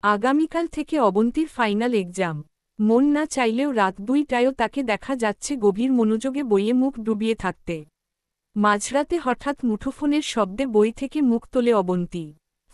আগামীকাল থেকে অবন্তীর final exam. মন না চাইলেও রাত 2টায়ও তাকে দেখা যাচ্ছে গভীর মনোযোগে বইয়ে মুখ ডুবিয়ে থাকতে। মাঝরাতে হঠাৎ মুঠোফোনের শব্দে বই থেকে মুখ তোলে অবন্তী।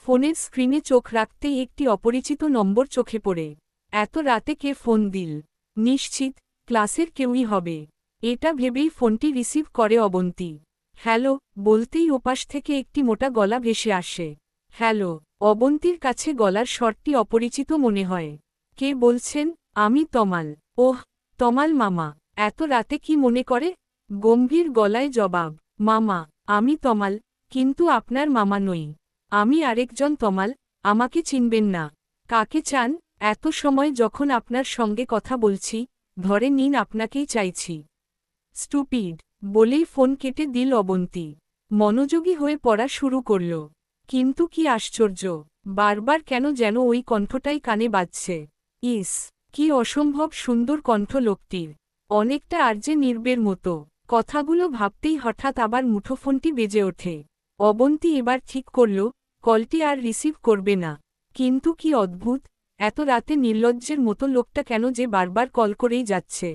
ফোনের স্ক্রিনে চোখ রাখতেই একটি অপরিচিত নম্বর চোখে পড়ে। এত রাতে কে ফোন দিল? নিশ্চিত ক্লাসের কেউই হবে। এটা ভেবেই ফোনটি রিসিভ করে অবন্তী। হ্যালো বলতেই ওপাশ থেকে একটি মোটা গলা ভেসে আসে। হ্যালো। অবন্তীর কাছে গলার স্বরটি অপরিচিত মনে হয়। কে বলছেন? আমি তমাল। ওহ তমাল মামা, এত রাতে কি মনে করে? গম্ভীর গলায় জবাব। মামা, আমি তমাল, কিন্তু আপনার মামা নই। আমি আরেকজন তমাল, আমাকে চিনবেন না। কাকে চান? এত সময় যখন আপনার সঙ্গে কথা বলছি, ধরে নিন আপনাকেই চাইছি। স্টুপিড বলেই ফোন কেটে দিল অবন্তী। মনোযোগী হয়ে পড়া শুরু করল। কিন্তু কি আশ্চর্য, বারবার কেন যেন ওই কণ্ঠটাই কানে বাজছে। ইস, কি অসম্ভব সুন্দর কণ্ঠ লোকটির, অনেকটা আরজে নির্বের মতো। কথাগুলো ভাবতেই হঠাৎ আবার মুঠোফোনটি বেজে ওঠে। অবন্তী এবার ঠিক করল কলটি আর রিসিভ করবে না। কিন্তু কি অদ্ভুত, এত রাতে নির্লজ্জের মতো লোকটা কেন যে বারবার কল করেই যাচ্ছে।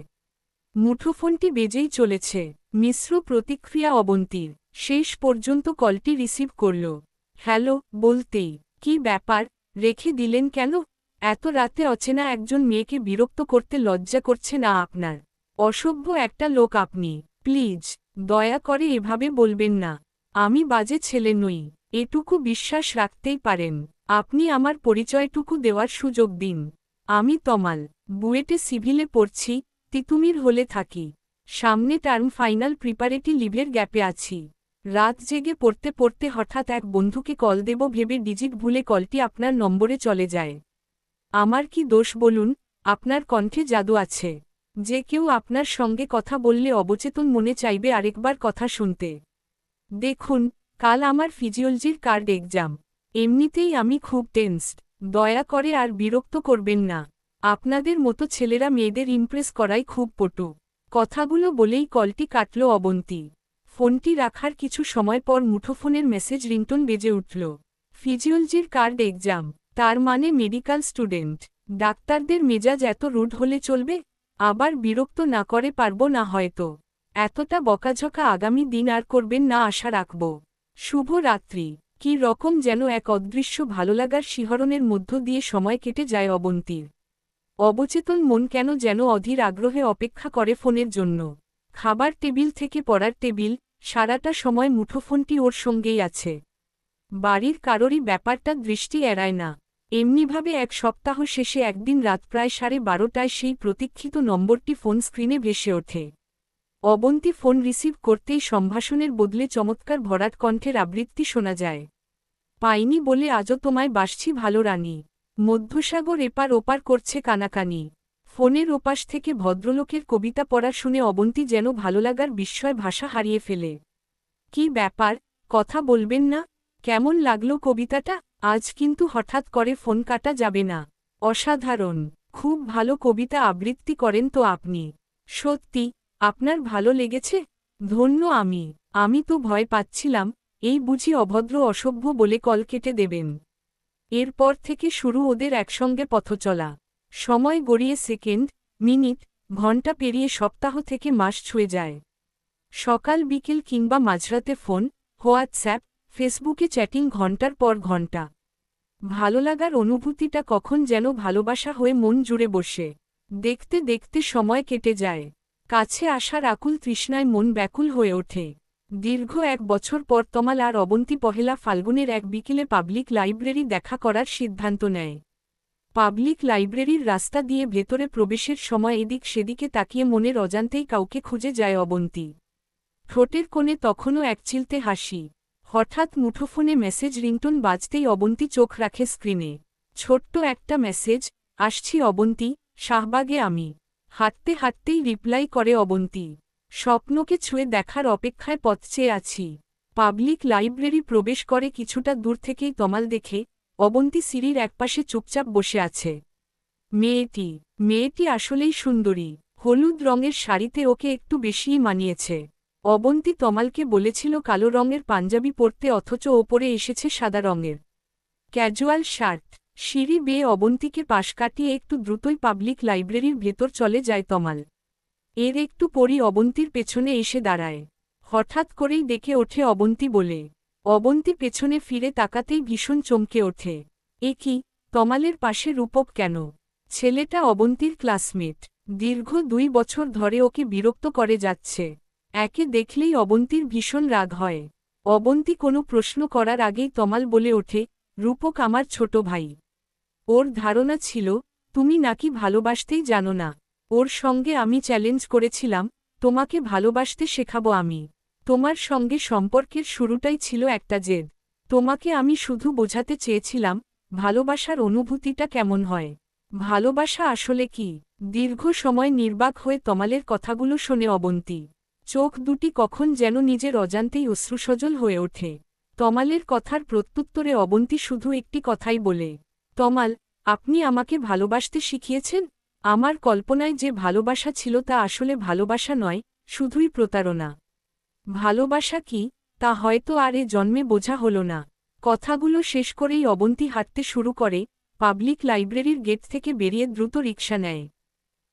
মুঠোফোনটি বেজেই চলেছে। মিশ্র প্রতিক্রিয়া অবন্তীর। শেষ পর্যন্ত কলটি রিসিভ করল। হ্যালো বলতেই, কি ব্যাপার, রেখে দিলেন কেন? এত রাতে অচেনা একজন মেয়েকে বিরক্ত করতে লজ্জা করছে না আপনার? অসভ্য একটা লোক আপনি। প্লিজ দয়া করে এভাবে বলবেন না। আমি বাজে ছেলে নই, এটুকু বিশ্বাস রাখতেই পারেন। আপনি আমার পরিচয়টুকু দেওয়ার সুযোগ দিন। আমি তমাল, বুয়েটে সিভিলে পড়ছি, তিতুমির হলে থাকি। সামনে টার্ম ফাইনাল প্রিপারেটি লিভের গ্যাপে আছি। রাত জেগে পড়তে পড়তে হঠাৎ এক বন্ধুকে কল দেব ভেবে ডিজিট ভুলে কলটি আপনার নম্বরে চলে যায়। আমার কি দোষ বলুন? আপনার কণ্ঠে জাদু আছে। যে কেউ আপনার সঙ্গে কথা বললে অবচেতন মনে চাইবে আরেকবার কথা শুনতে। দেখুন, কাল আমার ফিজিওলজির কার্ড এক্সাম। এমনিতেই আমি খুব টেন্সড। দয়া করে আর বিরক্ত করবেন না। আপনাদের মতো ছেলেরা মেয়েদের ইমপ্রেস করাই খুব পটু। কথাগুলো বলেই কলটি কাটল অবন্তী। ফোনটি রাখার কিছু সময় পর মুঠোফোনের মেসেজ রিংটোন বেজে উঠল। ফিজিওলজির কার্ড এক্সাম, তার মানে মেডিকেল স্টুডেন্ট। ডাক্তারদের মেজাজ এত রুড হলে চলবে? আবার বিরক্ত না করে পারবো না হয়তো। এতটা বকাঝকা আগামী দিন আর করবেন না আশা রাখব। শুভ রাত্রি। কি রকম যেন এক অদৃশ্য ভালোলাগার শিহরণের মধ্য দিয়ে সময় কেটে যায় অবন্তীর। অবচেতন মন কেন যেন অধীর আগ্রহে অপেক্ষা করে ফোনের জন্য। খাবার টেবিল থেকে পড়ার টেবিল, সারাটা সময় মুঠোফোনটি ওর সঙ্গেই আছে। বাড়ির কারোরই ব্যাপারটা দৃষ্টি এড়ায় না। এমনিভাবে এক সপ্তাহ শেষে একদিন রাত প্রায় 12:30টায় সেই প্রতীক্ষিত নম্বরটি ফোন স্ক্রিনে ভেসে ওঠে। অবন্তী ফোন রিসিভ করতেই সম্ভাষণের বদলে চমৎকার ভরাট কণ্ঠের আবৃত্তি শোনা যায়। পাইনি বলে আজও তোমায় বাসছি ভালো রানী। মধ্যসাগর এপার ওপার করছে কানাকানি। ফোনের ওপাশ থেকে ভদ্রলোকের কবিতা পড়া শুনে অবন্তী যেন ভালোলাগার বিস্ময় ভাষা হারিয়ে ফেলে। কি ব্যাপার, কথা বলবেন না? কেমন লাগলো কবিতাটা? আজ কিন্তু হঠাৎ করে ফোন কাটা যাবে না। অসাধারণ, খুব ভালো কবিতা আবৃত্তি করেন তো আপনি। সত্যি, আপনার ভালো লেগেছে? ধন্য আমি তো ভয় পাচ্ছিলাম, এই বুঝি অভদ্র অসভ্য বলে কল কেটে দেবেন। এরপর থেকে শুরু ওদের একসঙ্গে পথচলা। সময় গড়িয়ে সেকেন্ড, মিনিট, ঘণ্টা পেরিয়ে সপ্তাহ থেকে মাস ছুঁয়ে যায়। সকাল বিকেল কিংবা মাঝরাতে ফোন, হোয়াটসঅ্যাপ, ফেসবুকে চ্যাটিং ঘণ্টার পর ঘণ্টা। ভালোলাগার অনুভূতিটা কখন যেন ভালোবাসা হয়ে মন জুড়ে বসে। দেখতে দেখতে সময় কেটে যায়। কাছে আসার আকুল তৃষ্ণায় মন ব্যাকুল হয়ে ওঠে। দীর্ঘ 1 বছর পর তমাল আর অবন্তী পহেলা ফাল্গুনের এক বিকেলে পাবলিক লাইব্রেরি দেখা করার সিদ্ধান্ত নেয়। পাবলিক লাইব্রেরির রাস্তা দিয়ে ভেতরে প্রবেশের সময় এদিক সেদিকে তাকিয়ে মনের অজান্তেই কাউকে খুঁজে যায় অবন্তী। ঠোঁটের কোণে তখনও একচিলতে হাসি। হঠাৎ মুঠোফোনে মেসেজ রিংটোন বাজতেই অবন্তী চোখ রাখে স্ক্রিনে। ছোট্ট একটা মেসেজ, আসছি অবন্তী, শাহবাগে আমি। হাঁটতে হাঁটতেই রিপ্লাই করে অবন্তী, স্বপ্নকে ছুঁয়ে দেখার অপেক্ষায় পথ চেয়ে আছি। পাবলিক লাইব্রেরি প্রবেশ করে কিছুটা দূর থেকেই তমাল দেখে, অবন্তী সিঁড়ির একপাশে চুপচাপ বসে আছে। মেয়েটি আসলেই সুন্দরী। হলুদ রঙের শাড়িতে ওকে একটু বেশিই মানিয়েছে। অবন্তী তমালকে বলেছিল কালো রঙের পাঞ্জাবি পরতে, অথচ ওপরে এসেছে সাদা রঙের ক্যাজুয়াল শার্ট। সিঁড়ি বেয়ে অবন্তীকে পাশ কাটিয়ে একটু দ্রুতই পাবলিক লাইব্রেরির ভেতর চলে যায় তমাল। এর একটু পরই অবন্তীর পেছনে এসে দাঁড়ায়। হঠাৎ করেই ডেকে ওঠে অবন্তী বলে। অবন্তী পেছনে ফিরে তাকাতেই ভীষণ চমকে ওঠে। এ কি, তমালের পাশে রূপক কেন? ছেলেটা অবন্তীর ক্লাসমেট। দীর্ঘ 2 বছর ধরে ওকে বিরক্ত করে যাচ্ছে। একে দেখলেই অবন্তীর ভীষণ রাগ হয়। অবন্তী কোনো প্রশ্ন করার আগেই তমাল বলে ওঠে, রূপক আমার ছোট ভাই। ওর ধারণা ছিল, তুমি নাকি ভালোবাসতেই জানো না। ওর সঙ্গে আমি চ্যালেঞ্জ করেছিলাম, তোমাকে ভালোবাসতে শেখাবো আমি। তোমার সঙ্গে সম্পর্কের শুরুটাই ছিল একটা জেদ। তোমাকে আমি শুধু বোঝাতে চেয়েছিলাম, ভালোবাসার অনুভূতিটা কেমন হয়। ভালোবাসা আসলে কি? দীর্ঘ সময় নির্বাক হয়ে তমালের কথাগুলো শোনে অবন্তী। চোখ দুটি কখন যেন নিজের অজান্তেই অশ্রুসজল হয়ে ওঠে। তমালের কথার প্রত্যুত্তরে অবন্তী শুধু একটি কথাই বলে, তমাল, আপনি আমাকে ভালোবাসতে শিখিয়েছেন। আমার কল্পনায় যে ভালোবাসা ছিল তা আসলে ভালোবাসা নয়, শুধুই প্রতারণা। ভালোবাসা কি, তা হয়তো আর এ জন্মে বোঝা হলো না। কথাগুলো শেষ করেই অবন্তী হাঁটতে শুরু করে, পাবলিক লাইব্রেরির গেট থেকে বেরিয়ে দ্রুত রিকশা নেয়।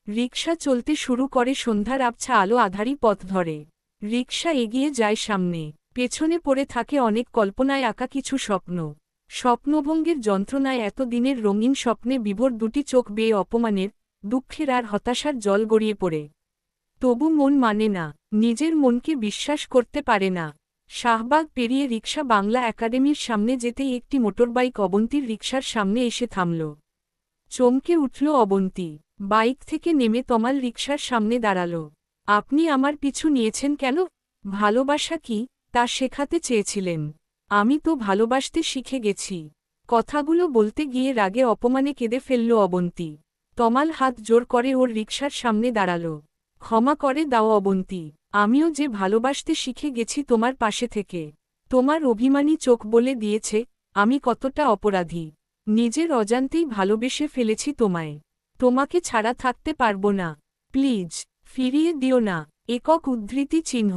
রিকশা চলতে শুরু করে সন্ধ্যার আবছা আলো আধারী পথ ধরে। রিকশা এগিয়ে যায় সামনে। পেছনে পড়ে থাকে অনেক কল্পনায় আঁকা কিছু স্বপ্ন। স্বপ্নভঙ্গের যন্ত্রণায় এত দিনের রঙিন স্বপ্নে বিভোর দুটি চোখ বেয়ে অপমানের, দুঃখের আর হতাশার জল গড়িয়ে পড়ে। তবু মন মানে না, নিজের মনকে বিশ্বাস করতে পারে না। শাহবাগ পেরিয়ে রিকশা বাংলা একাডেমির সামনে যেতেই একটি মোটরবাইক অবন্তীর রিকশার সামনে এসে থামল। চমকে উঠল অবন্তী। বাইক থেকে নেমে তমাল রিকশার সামনে দাঁড়াল। আপনি আমার পিছু নিয়েছেন কেন? ভালোবাসা কি, তা শেখাতে চেয়েছিলেন। আমি তো ভালোবাসতে শিখে গেছি। কথাগুলো বলতে গিয়ে রাগে অপমানে কেঁদে ফেলল অবন্তী। তমাল হাত জোর করে ওর রিকশার সামনে দাঁড়াল। ক্ষমা করে দাও অবন্তী, আমিও যে ভালোবাসতে শিখে গেছি তোমার পাশে থেকে। তোমার অভিমানী চোখ বলে দিয়েছে, আমি কতটা অপরাধী। নিজের অজান্তেই ভালোবেসে ফেলেছি তোমায়। তোমাকে ছাড়া থাকতে পারবো না। প্লিজ, ফিরিয়ে দিও না। একক উদ্ধৃতি চিহ্ন।